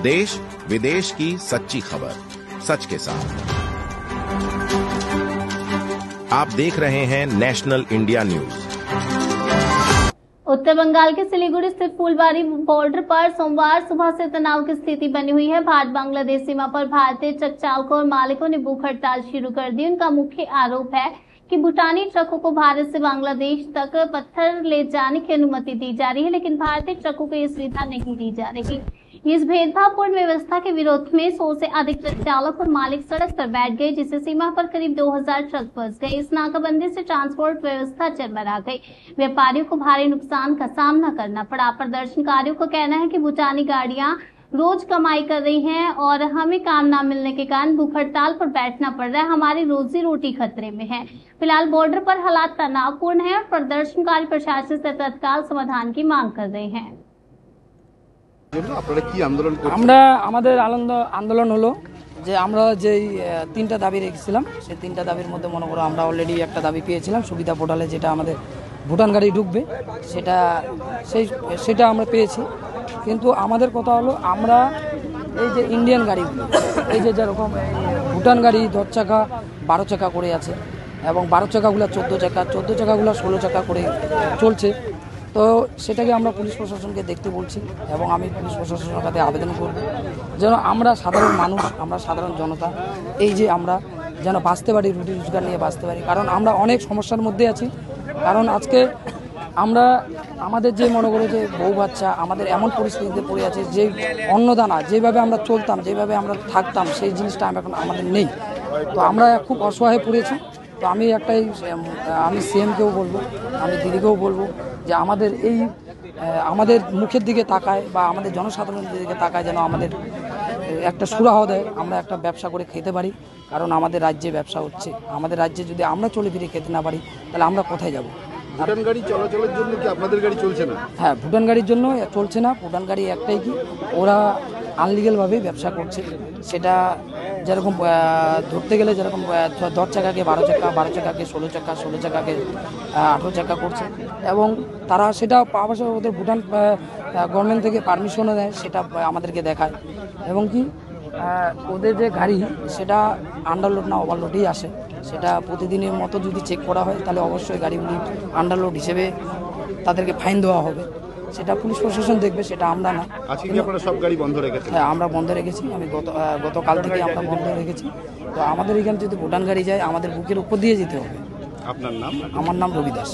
देश विदेश की सच्ची खबर सच के साथ। आप देख रहे हैं नेशनल इंडिया न्यूज। उत्तर बंगाल के सिलीगुड़ी स्थित फुलबारी बॉर्डर पर सोमवार सुबह से तनाव की स्थिति बनी हुई है। भारत बांग्लादेश सीमा पर भारतीय ट्रक चालकों और मालिकों ने भूख हड़ताल शुरू कर दी। उनका मुख्य आरोप है कि भूटानी ट्रकों को भारत से बांग्लादेश तक पत्थर ले जाने की अनुमति दी जा रही है, लेकिन भारतीय ट्रकों को ये सुविधा नहीं दी जा रही। इस भेदभावपूर्ण व्यवस्था के विरोध में 100 से अधिक ट्रक चालक और मालिक सड़क पर बैठ गए, जिससे सीमा पर करीब 2000 ट्रक फंस गए। इस नाकाबंदी से ट्रांसपोर्ट व्यवस्था चरमरा गई। व्यापारियों को भारी नुकसान का सामना करना पड़ा। प्रदर्शनकारियों का कहना है कि भूटानी गाड़ियां रोज कमाई कर रही हैं और हमें काम न मिलने के कारण भूख हड़ताल पर बैठना पड़ रहा है। हमारी रोजी रोटी खतरे में है। फिलहाल बॉर्डर पर हालात तनावपूर्ण है और प्रदर्शनकारी प्रशासन से तत्काल समाधान की मांग कर रहे हैं। आंदोलन हलो যে আমরা যে তিনটা দাবি রেখেছিলাম সেই তিনটা দাবির মধ্যে মনে করো আমরা অলরেডি একটা দাবি পেয়েছিলাম, সুবিধা পোর্টালে যেটা আমাদের ভুটান গাড়ি ঢুকবে সেটা আমরা পেয়েছি। কিন্তু আমাদের কথা হলো আমরা এই যে ইন্ডিয়ান গাড়িগুলো এই যে যেরকম ভুটান গাড়ি 10 চাকা 12 চাকা করে আছে এবং 12 চাকাগুলো 14 চাকা 14 চাকাগুলো 16 চাকা করে চলছে। তো সেটাকে আমরা পুলিশ প্রশাসনকে দেখতে বলছি এবং আমি পুলিশ প্রশাসনের কাছে আবেদন করব যেন আমরা সাধারণ মানুষ, আমরা সাধারণ জনতা এই যে আমরা যেন বাঁচতে পারি, রুটি রোজগার নিয়ে বাঁচতে পারি। কারণ আমরা অনেক সমস্যার মধ্যে আছি। কারণ আজকে আমরা আমাদের যে মনে করো যে বউ বাচ্চা আমাদের এমন পরিস্থিতিতে পড়ে আছে যে অন্নদানা যেভাবে আমরা চলতাম, যেভাবে আমরা থাকতাম সেই জিনিসটা এখন আমাদের নেই। তো আমরা খুব অসহায় পড়েছি। তো আমি সিএমকেও বলবো, আমি দিদিকেও বলবো যে আমাদের মুখের দিকে তাকায় বা আমাদের জনসাধারণের দিকে তাকায় যেন আমাদের একটা সুরাহ দেয়, আমরা একটা ব্যবসা করে খেতে পারি। কারণ আমাদের রাজ্যে ব্যবসা হচ্ছে, আমাদের রাজ্যে যদি আমরা চলে ফিরে খেতে না পারি তাহলে আমরা কোথায় যাব? ভুটান গাড়ি চলাচলের জন্য কি আপনাদের গাড়ি চলছে না? হ্যাঁ, ভুটান গাড়ির জন্য চলছে না। ভুটান গাড়ি একটাই কি ওরা আনলিগালভাবেই ব্যবসা করছে। সেটা যেরকম ধরতে গেলে যেরকম 10 চাকাকে 12 চাকা, 12 চাকাকে 16 চাকা, 16 চাকাকে 18 চাকা করছে এবং তারা সেটা অবশ্য ওদের ভুটান গভর্নমেন্ট থেকে পারমিশনও দেয়, সেটা আমাদেরকে দেখায় এবং কি ওদের যে গাড়ি সেটা আন্ডারলোড না ওভারলোডেই আসে। সেটা প্রতিদিনের মতো যদি চেক করা হয় তাহলে অবশ্যই গাড়িগুলি আন্ডারলোড হিসেবে তাদেরকে ফাইন দেওয়া হবে। সেটা পুলিশ প্রশাসন দেখবে, সেটা আমরা না। আজকে কি আপনারা সব গাড়ি বন্ধ রেখেছেন? হ্যাঁ, আমরা বন্ধ রেখেছি। আমি গতকাল থেকে আমরা বন্ধ রেখেছি। তো আমাদের এখানে যদি ভুটান গাড়ি যায় আমাদের বুকের উপর দিয়ে যেতে হবে। আপনার নাম? আমার নাম রবি দাস।